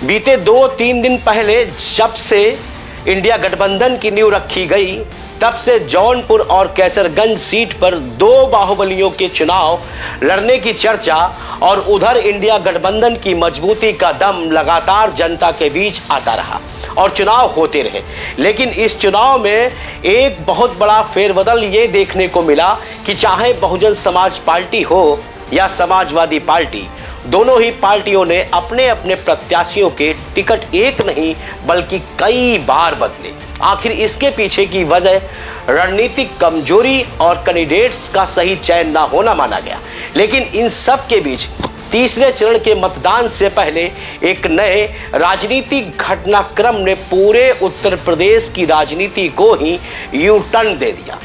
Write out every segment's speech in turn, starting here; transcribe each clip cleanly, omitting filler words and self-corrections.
बीते 2-3 दिन पहले जब से इंडिया गठबंधन की नींव रखी गई, तब से जौनपुर और कैसरगंज सीट पर 2 बाहुबलियों के चुनाव लड़ने की चर्चा और उधर इंडिया गठबंधन की मजबूती का दम लगातार जनता के बीच आता रहा और चुनाव होते रहे। लेकिन इस चुनाव में एक बहुत बड़ा फेरबदल ये देखने को मिला कि चाहे बहुजन समाज पार्टी हो या समाजवादी पार्टी, दोनों ही पार्टियों ने अपने अपने प्रत्याशियों के टिकट एक नहीं बल्कि कई बार बदले। आखिर इसके पीछे की वजह रणनीतिक कमजोरी और कैंडिडेट्स का सही चयन न होना माना गया। लेकिन इन सब के बीच तीसरे चरण के मतदान से पहले एक नए राजनीतिक घटनाक्रम ने पूरे उत्तर प्रदेश की राजनीति को ही यू टर्न दे दिया।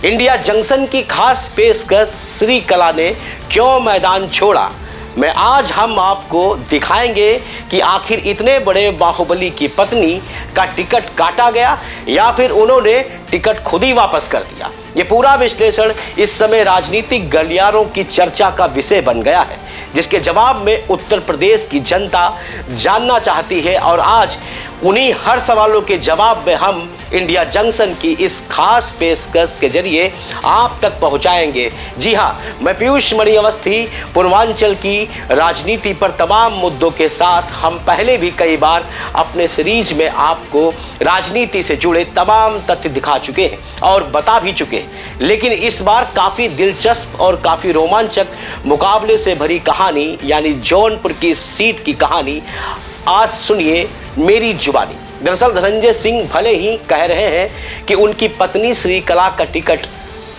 इंडिया जंक्शन की खास पेशकश श्रीकला ने क्यों मैदान छोड़ा, मैं आज हम आपको दिखाएंगे कि आखिर इतने बड़े बाहुबली की पत्नी का टिकट काटा गया या फिर उन्होंने टिकट खुद ही वापस कर दिया। ये पूरा विश्लेषण इस समय राजनीतिक गलियारों की चर्चा का विषय बन गया है, जिसके जवाब में उत्तर प्रदेश की जनता जानना चाहती है और आज उन्हीं हर सवालों के जवाब में हम इंडिया जंक्शन की इस खास पेशकश के जरिए आप तक पहुंचाएंगे। जी हाँ, मैं पीयूष मणि अवस्थी पूर्वांचल की राजनीति पर तमाम मुद्दों के साथ हम पहले भी कई बार अपने सीरीज में आपको राजनीति से जुड़े तमाम तथ्य दिखा चुके हैं और बता भी चुके हैं। लेकिन इस बार काफ़ी दिलचस्प और काफ़ी रोमांचक मुकाबले से भरी कहानी यानी जौनपुर की सीट की कहानी आज सुनिए मेरी जुबानी। दरअसल धनंजय सिंह भले ही कह रहे हैं कि उनकी पत्नी श्रीकला का टिकट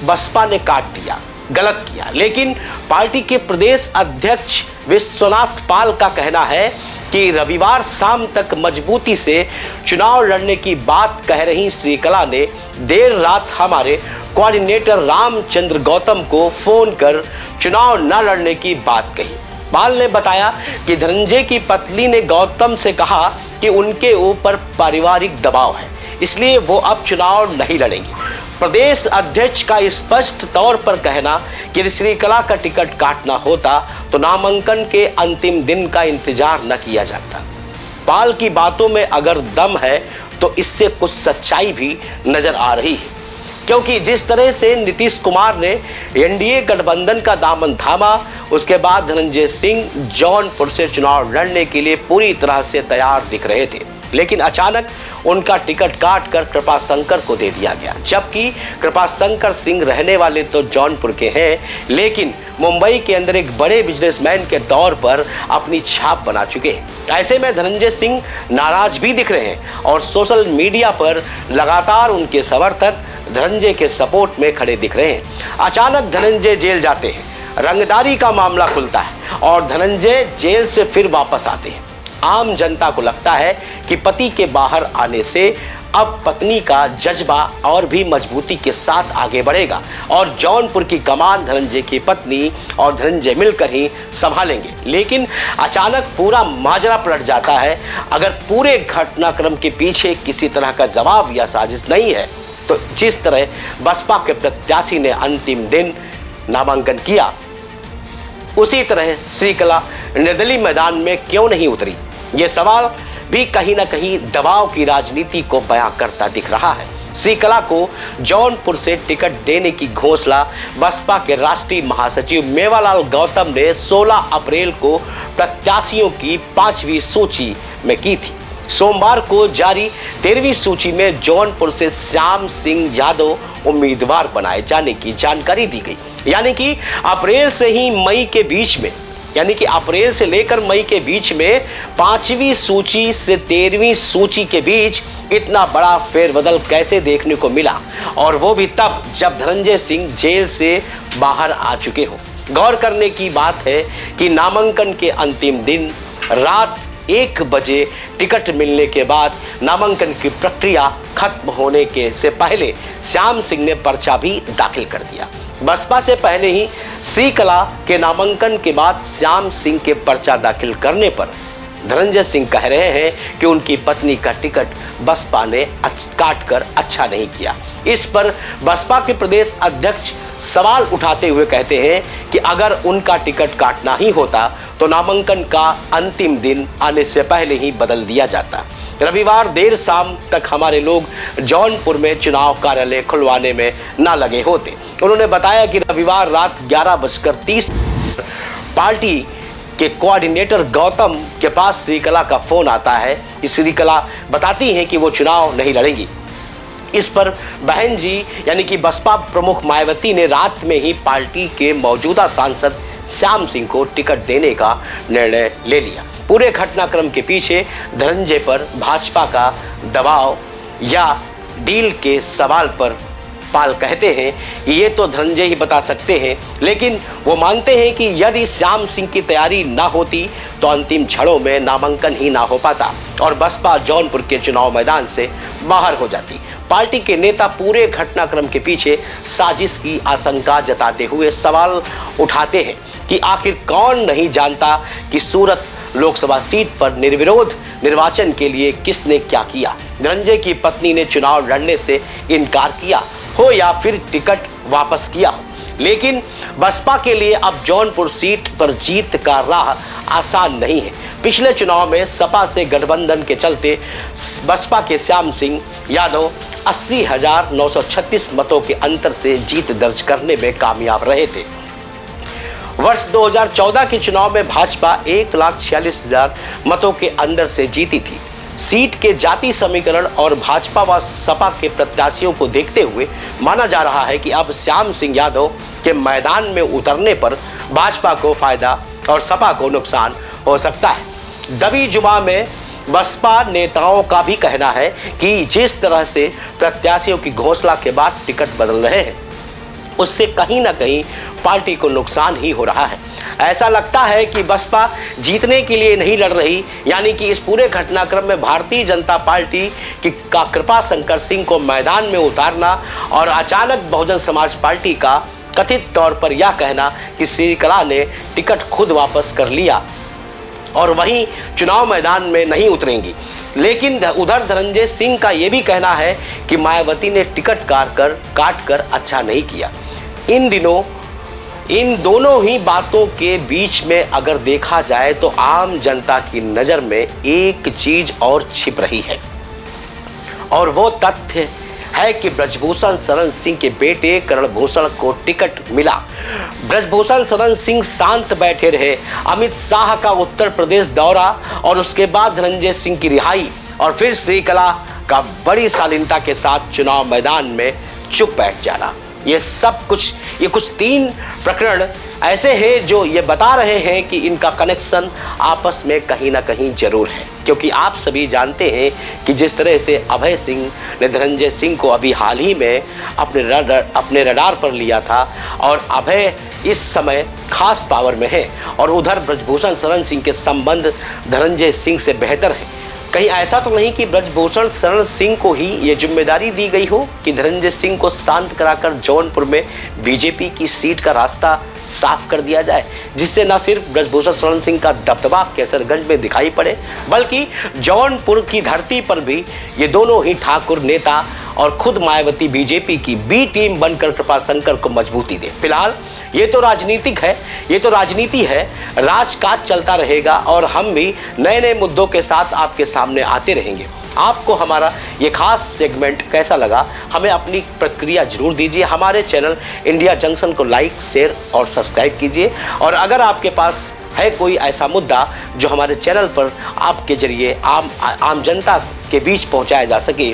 बसपा ने काट दिया, गलत किया, लेकिन पार्टी के प्रदेश अध्यक्ष विश्वनाथ पाल का कहना है कि रविवार शाम तक मजबूती से चुनाव लड़ने की बात कह रही श्रीकला ने देर रात हमारे कोऑर्डिनेटर रामचंद्र गौतम को फोन कर चुनाव न लड़ने की बात कही। पाल ने बताया कि धनंजय की पत्नी ने गौतम से कहा कि उनके ऊपर पारिवारिक दबाव है, इसलिए वो अब चुनाव नहीं लड़ेंगे। प्रदेश अध्यक्ष का स्पष्ट तौर पर कहना कि यदि श्रीकला का टिकट काटना होता तो नामांकन के अंतिम दिन का इंतजार न किया जाता। पाल की बातों में अगर दम है तो इससे कुछ सच्चाई भी नजर आ रही है, क्योंकि जिस तरह से नीतीश कुमार ने एनडीए गठबंधन का दामन थामा, उसके बाद धनंजय सिंह जौनपुर से चुनाव लड़ने के लिए पूरी तरह से तैयार दिख रहे थे। लेकिन अचानक उनका टिकट काटकर कृपाशंकर को दे दिया गया, जबकि कृपाशंकर सिंह रहने वाले तो जौनपुर के हैं, लेकिन मुंबई के अंदर एक बड़े बिजनेसमैन के तौर पर अपनी छाप बना चुके हैं। ऐसे में धनंजय सिंह नाराज भी दिख रहे हैं और सोशल मीडिया पर लगातार उनके समर्थक धनंजय के सपोर्ट में खड़े दिख रहे हैं। अचानक धनंजय जेल जाते हैं, रंगदारी का मामला खुलता है और धनंजय जेल से फिर वापस आते हैं। आम जनता को लगता है कि पति के बाहर आने से अब पत्नी का जज्बा और भी मजबूती के साथ आगे बढ़ेगा और जौनपुर की कमान धनंजय की पत्नी और धनंजय मिलकर ही संभालेंगे। लेकिन अचानक पूरा माजरा पलट जाता है। अगर पूरे घटनाक्रम के पीछे किसी तरह का जवाब या साजिश नहीं है तो जिस तरह बसपा के प्रत्याशी ने अंतिम दिन नामांकन किया, उसी तरह श्रीकला निर्दलीय मैदान में क्यों नहीं उतरी, ये सवाल भी कहीं ना कहीं दबाव की राजनीति को बयां करता दिख रहा है। श्रीकला को जौनपुर से टिकट देने की घोषणा बसपा के राष्ट्रीय महासचिव मेवालाल गौतम ने 16 अप्रैल को प्रत्याशियों की 5वीं सूची में की थी। सोमवार को जारी 13वीं सूची में जौनपुर से श्याम सिंह यादव उम्मीदवार बनाए जाने की जानकारी दी गई। यानी कि अप्रैल से ही मई के बीच में, यानी कि अप्रैल से लेकर मई के बीच में 5वीं सूची से 13वीं सूची के बीच इतना बड़ा फेरबदल कैसे देखने को मिला, और वो भी तब जब धनंजय सिंह जेल से बाहर आ चुके हों। गौर करने की बात है कि नामांकन के अंतिम दिन रात 1 बजे टिकट मिलने के बाद नामांकन की प्रक्रिया खत्म होने के से पहले श्याम सिंह ने पर्चा भी दाखिल कर दिया। बसपा से पहले ही श्रीकला के नामांकन के बाद श्याम सिंह के पर्चा दाखिल करने पर धनंजय सिंह कह रहे हैं कि उनकी पत्नी का टिकट बसपा ने काट कर अच्छा नहीं किया। इस पर बसपा के प्रदेश अध्यक्ष सवाल उठाते हुए कहते हैं कि अगर उनका टिकट काटना ही होता तो नामांकन का अंतिम दिन आने से पहले ही बदल दिया जाता। रविवार देर शाम तक हमारे लोग जौनपुर में चुनाव कार्यालय खुलवाने में ना लगे होते। उन्होंने बताया कि रविवार रात 11:30 पार्टी के कोऑर्डिनेटर गौतम के पास श्रीकला का फोन आता है। श्रीकला बताती हैं कि वो चुनाव नहीं लड़ेंगी। इस पर बहन जी यानी कि बसपा प्रमुख मायावती ने रात में ही पार्टी के मौजूदा सांसद श्याम सिंह को टिकट देने का निर्णय ले लिया। पूरे घटनाक्रम के पीछे धनंजय पर भाजपा का दबाव या डील के सवाल पर पाल कहते हैं कि ये तो धनंजय ही बता सकते हैं, लेकिन वो मानते हैं कि यदि श्याम सिंह की तैयारी ना होती तो अंतिम क्षणों में नामांकन ही ना हो पाता और बसपा जौनपुर के चुनाव मैदान से बाहर हो जाती। पार्टी के नेता पूरे घटनाक्रम के पीछे साजिश की आशंका जताते हुए सवाल उठाते हैं कि आखिर कौन नहीं जानता कि सूरत लोकसभा सीट पर निर्विरोध निर्वाचन के लिए किसने क्या किया। धनंजय की पत्नी ने चुनाव लड़ने से इनकार किया हो या फिर टिकट वापस किया हो, लेकिन बसपा के लिए अब जौनपुर सीट पर जीत का राह आसान नहीं है। पिछले चुनाव में सपा से गठबंधन के चलते बसपा के श्याम सिंह यादव 80,936 मतों के अंतर से जीत दर्ज करने में कामयाब रहे थे। वर्ष 2014 के चुनाव में भाजपा 1,46,000 मतों के अंदर से जीती थी। सीट के जाति समीकरण और भाजपा व सपा के प्रत्याशियों को देखते हुए माना जा रहा है कि अब श्याम सिंह यादव के मैदान में उतरने पर भाजपा को फायदा और सपा को नुकसान हो सकता है। दबी जुमा में बसपा नेताओं का भी कहना है कि जिस तरह से प्रत्याशियों की घोषणा के बाद टिकट बदल रहे हैं उससे कहीं ना कहीं पार्टी को नुकसान ही हो रहा है। ऐसा लगता है कि बसपा जीतने के लिए नहीं लड़ रही, यानी कि इस पूरे घटनाक्रम में भारतीय जनता पार्टी की का कृपा शंकर सिंह को मैदान में उतारना और अचानक बहुजन समाज पार्टी का कथित तौर पर यह कहना कि श्रीकला ने टिकट खुद वापस कर लिया और वहीं चुनाव मैदान में नहीं उतरेंगी। लेकिन उधर धनंजय सिंह का यह भी कहना है कि मायावती ने टिकट काट कर अच्छा नहीं किया। इन दिनों इन दोनों ही बातों के बीच में अगर देखा जाए तो आम जनता की नज़र में एक चीज और छिप रही है और वो तथ्य है कि ब्रजभूषण शरण सिंह के बेटे करणभूषण को टिकट मिला। ब्रजभूषण शरण सिंह शांत बैठे रहे। अमित शाह का उत्तर प्रदेश दौरा और उसके बाद धनंजय सिंह की रिहाई और फिर श्रीकला का बड़ी शालीनता के साथ चुनाव मैदान में चुप बैठ जाना, ये कुछ 3 प्रकरण ऐसे हैं जो ये बता रहे हैं कि इनका कनेक्शन आपस में कहीं ना कहीं जरूर है। क्योंकि आप सभी जानते हैं कि जिस तरह से अभय सिंह ने धनंजय सिंह को अभी हाल ही में अपने रडार पर लिया था और अभय इस समय खास पावर में है और उधर ब्रजभूषण शरण सिंह के संबंध धनंजय सिंह से बेहतर है। कहीं ऐसा तो नहीं कि ब्रजभूषण शरण सिंह को ही ये जिम्मेदारी दी गई हो कि धनंजय सिंह को शांत कराकर जौनपुर में बीजेपी की सीट का रास्ता साफ कर दिया जाए, जिससे न सिर्फ ब्रजभूषण शरण सिंह का दबदबा कैसरगंज में दिखाई पड़े बल्कि जौनपुर की धरती पर भी ये दोनों ही ठाकुर नेता और खुद मायावती बीजेपी की बी टीम बनकर कृपाशंकर को मजबूती दे। फिलहाल ये तो राजनीति है, राजकाज चलता रहेगा और हम भी नए नए मुद्दों के साथ आपके सामने आते रहेंगे। आपको हमारा ये खास सेगमेंट कैसा लगा हमें अपनी प्रतिक्रिया जरूर दीजिए। हमारे चैनल इंडिया जंक्शन को लाइक, शेयर और सब्सक्राइब कीजिए और अगर आपके पास है कोई ऐसा मुद्दा जो हमारे चैनल पर आपके जरिए आम जनता के बीच पहुंचाया जा सके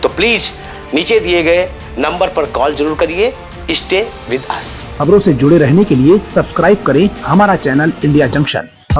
तो प्लीज़ नीचे दिए गए नंबर पर कॉल जरूर करिए। Stay with us. खबरों से जुड़े रहने के लिए सब्सक्राइब करें हमारा चैनल इंडिया जंक्शन।